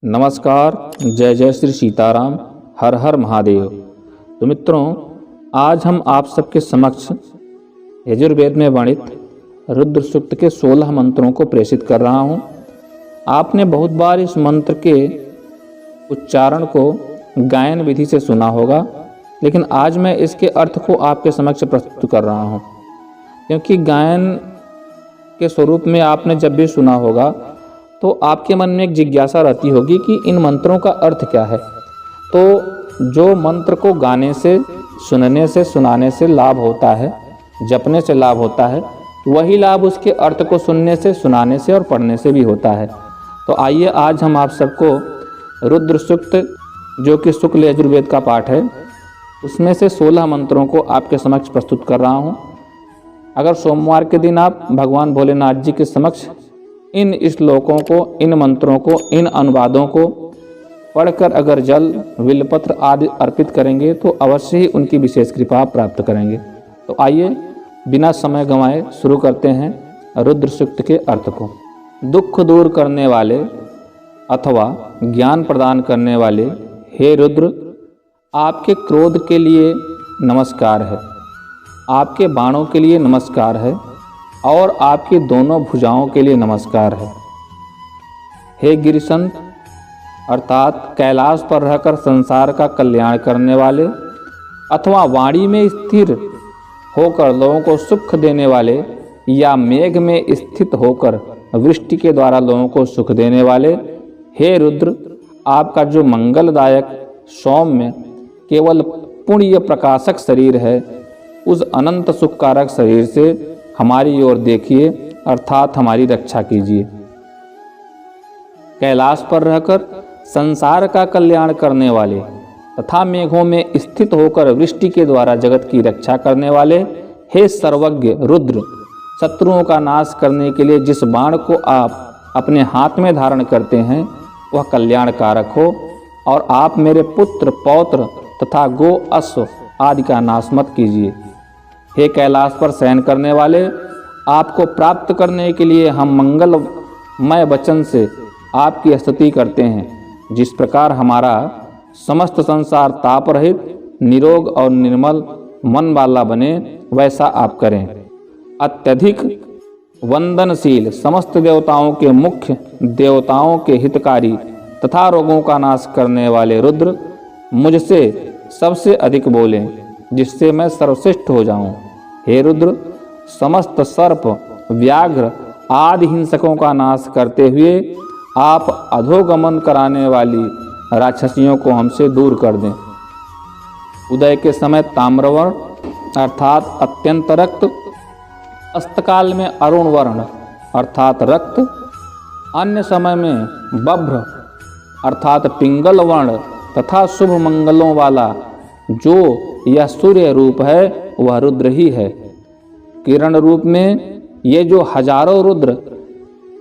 नमस्कार। जय जय श्री सीताराम। हर हर महादेव। तो मित्रों, आज हम आप सबके समक्ष यजुर्वेद में वर्णित रुद्र सूक्त के 16 मंत्रों को प्रेषित कर रहा हूँ। आपने बहुत बार इस मंत्र के उच्चारण को गायन विधि से सुना होगा, लेकिन आज मैं इसके अर्थ को आपके समक्ष प्रस्तुत कर रहा हूँ, क्योंकि गायन के स्वरूप में आपने जब भी सुना होगा तो आपके मन में एक जिज्ञासा रहती होगी कि इन मंत्रों का अर्थ क्या है। तो जो मंत्र को गाने से, सुनने से, सुनाने से लाभ होता है, जपने से लाभ होता है, वही लाभ उसके अर्थ को सुनने से, सुनाने से और पढ़ने से भी होता है। तो आइए आज हम आप सबको रुद्र सूक्त, जो कि शुक्ल यजुर्वेद का पाठ है, उसमें से 16 मंत्रों को आपके समक्ष प्रस्तुत कर रहा हूँ। अगर सोमवार के दिन आप भगवान भोलेनाथ जी के समक्ष इन श्लोकों को, इन मंत्रों को, इन अनुवादों को पढ़कर अगर जल, बिल्वपत्र आदि अर्पित करेंगे तो अवश्य ही उनकी विशेष कृपा प्राप्त करेंगे। तो आइए बिना समय गंवाए शुरू करते हैं रुद्र सूक्त के अर्थ को। दुख दूर करने वाले अथवा ज्ञान प्रदान करने वाले हे रुद्र, आपके क्रोध के लिए नमस्कार है, आपके बाणों के लिए नमस्कार है और आपकी दोनों भुजाओं के लिए नमस्कार है। हे गिरिशंत, अर्थात कैलाश पर रहकर संसार का कल्याण करने वाले अथवा वाणी में स्थिर होकर लोगों को सुख देने वाले या मेघ में स्थित होकर वृष्टि के द्वारा लोगों को सुख देने वाले हे रुद्र, आपका जो मंगलदायक, सौम्य, केवल पुण्य प्रकाशक शरीर है, उस अनंत सुखकारक शरीर से हमारी ओर देखिए, अर्थात हमारी रक्षा कीजिए। कैलाश पर रहकर संसार का कल्याण करने वाले तथा मेघों में स्थित होकर वृष्टि के द्वारा जगत की रक्षा करने वाले हे सर्वज्ञ रुद्र, शत्रुओं का नाश करने के लिए जिस बाण को आप अपने हाथ में धारण करते हैं वह कल्याणकारक हो, और आप मेरे पुत्र, पौत्र तथा गो, अश्व आदि का नाश मत कीजिए। हे कैलाश पर शयन करने वाले, आपको प्राप्त करने के लिए हम मंगलमय वचन से आपकी स्तुति करते हैं। जिस प्रकार हमारा समस्त संसार ताप रहित, निरोग और निर्मल मन वाला बने, वैसा आप करें। अत्यधिक वंदनशील, समस्त देवताओं के मुख्य, देवताओं के हितकारी तथा रोगों का नाश करने वाले रुद्र, मुझसे सबसे अधिक बोलें, जिससे मैं सर्वश्रेष्ठ हो जाऊं। हे रुद्र, समस्त सर्प, व्याघ्र आदि हिंसकों का नाश करते हुए आप अधोगमन कराने वाली राक्षसियों को हमसे दूर कर दें। उदय के समय ताम्रवर्ण अर्थात अत्यंत रक्त, अस्तकाल में अरुण वर्ण अर्थात रक्त, अन्य समय में बभ्र अर्थात पिंगल वर्ण तथा शुभ मंगलों वाला जो यह सूर्य रूप है वह रुद्र ही है। किरण रूप में ये जो हजारों रुद्र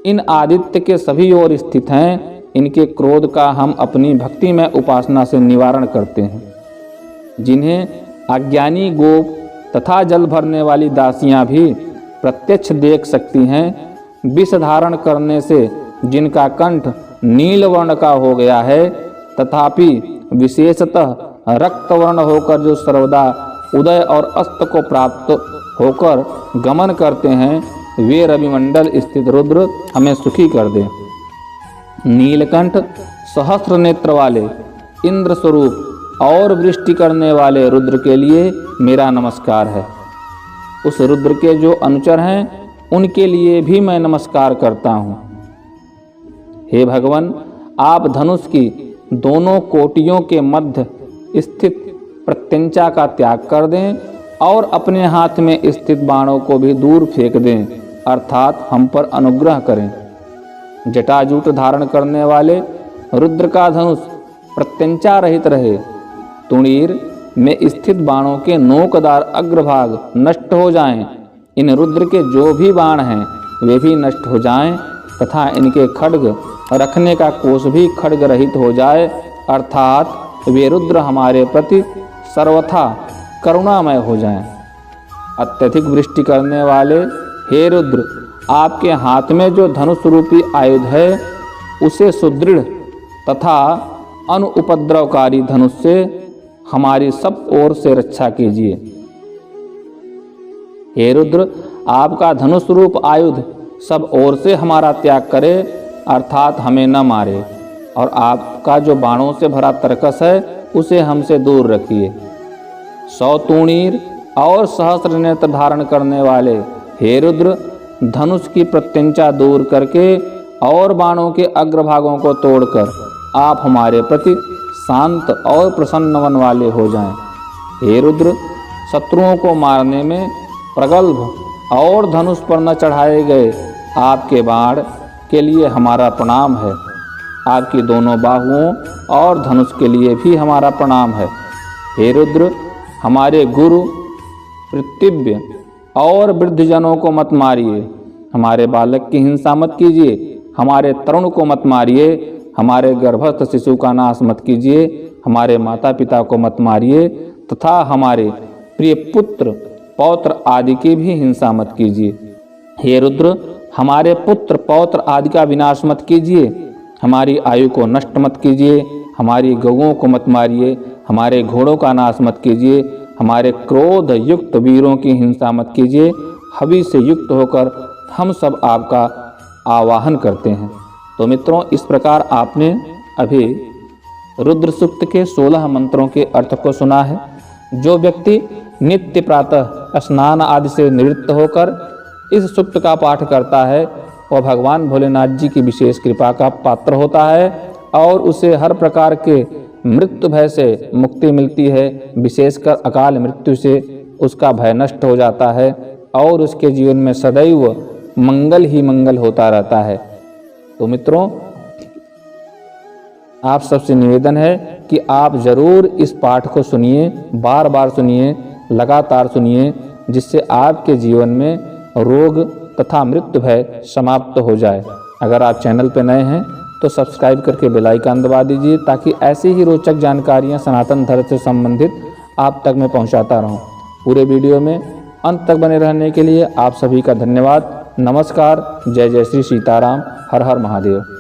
इन आदित्य के सभी ओर स्थित हैं, इनके क्रोध का हम अपनी भक्ति में उपासना से निवारण करते हैं। जिन्हें अज्ञानी गोप तथा जल भरने वाली दासियां भी प्रत्यक्ष देख सकती हैं, विष धारण करने से जिनका कंठ नील वर्ण का हो गया है, तथापि विशेषतः रक्तवर्ण होकर जो सर्वदा उदय और अस्त को प्राप्त होकर गमन करते हैं, वे रविमंडल स्थित रुद्र हमें सुखी कर दें। नीलकंठ, सहस्त्र नेत्र वाले, इंद्र स्वरूप और वृष्टि करने वाले रुद्र के लिए मेरा नमस्कार है। उस रुद्र के जो अनुचर हैं, उनके लिए भी मैं नमस्कार करता हूँ। हे भगवान, आप धनुष की दोनों कोटियों के मध्य स्थित प्रत्यंचा का त्याग कर दें और अपने हाथ में स्थित बाणों को भी दूर फेंक दें, अर्थात हम पर अनुग्रह करें। जटाजूट धारण करने वाले रुद्र का धनुष प्रत्यंचा रहित रहे। तुणीर में स्थित बाणों के नोकदार अग्रभाग नष्ट हो जाएं। इन रुद्र के जो भी बाण हैं वे भी नष्ट हो जाएं तथा इनके खड्ग रखने का कोष भी खड्ग रहित हो जाए, अर्थात वे रुद्र हमारे प्रति सर्वथा करुणामय हो जाएं। अत्यधिक वृष्टि करने वाले हे रुद्र, आपके हाथ में जो धनुष रूपी आयुध है उसे सुदृढ़ तथा अनुपद्रवकारी धनुष से हमारी सब ओर से रक्षा कीजिए। हे रुद्र, आपका धनुष रूप आयुध सब ओर से हमारा त्याग करे, अर्थात हमें न मारे, और आपका जो बाणों से भरा तरकस है उसे हमसे दूर रखिए। 100 तूणीर और सहस्र नेत्र धारण करने वाले हे रुद्र, धनुष की प्रत्यंचा दूर करके और बाणों के अग्रभागों को तोड़कर आप हमारे प्रति शांत और प्रसन्न मन वाले हो जाएं। हे रुद्र, शत्रुओं को मारने में प्रगल्भ और धनुष पर न चढ़ाए गए आपके बाण के लिए हमारा प्रणाम है। आपकी दोनों बाहुओं और धनुष के लिए भी हमारा प्रणाम है। हे रुद्र, हमारे गुरु, पितृव्य और वृद्धजनों को मत मारिए, हमारे बालक की हिंसा मत कीजिए, हमारे तरुण को मत मारिए, हमारे गर्भस्थ शिशु का नाश मत कीजिए, हमारे माता पिता को मत मारिए, तथा हमारे प्रिय पुत्र पौत्र आदि की भी हिंसा मत कीजिए। हे रुद्र, हमारे पुत्र पौत्र आदि का विनाश मत कीजिए, हमारी आयु को नष्ट मत कीजिए, हमारी गौओं को मत मारिए, हमारे घोड़ों का नाश मत कीजिए, हमारे क्रोध युक्त वीरों की हिंसा मत कीजिए। हवि से युक्त होकर हम सब आपका आवाहन करते हैं। तो मित्रों, इस प्रकार आपने अभी रुद्र सूक्त के 16 मंत्रों के अर्थ को सुना है। जो व्यक्ति नित्य प्रातः स्नान आदि से निवृत्त होकर इस सूक्त का पाठ करता है वह भगवान भोलेनाथ जी की विशेष कृपा का पात्र होता है और उसे हर प्रकार के मृत्यु भय से मुक्ति मिलती है। विशेषकर अकाल मृत्यु से उसका भय नष्ट हो जाता है और उसके जीवन में सदैव मंगल ही मंगल होता रहता है। तो मित्रों, आप सबसे निवेदन है कि आप जरूर इस पाठ को सुनिए, बार बार सुनिए, लगातार सुनिए, जिससे आपके जीवन में रोग तथा मृत्यु भय समाप्त हो जाए। अगर आप चैनल पर नए हैं तो सब्सक्राइब करके बेल आइकन दबा दीजिए ताकि ऐसी ही रोचक जानकारियां सनातन धर्म से संबंधित आप तक मैं पहुंचाता रहूं। पूरे वीडियो में अंत तक बने रहने के लिए आप सभी का धन्यवाद। नमस्कार। जय जय श्री सीताराम। हर हर महादेव।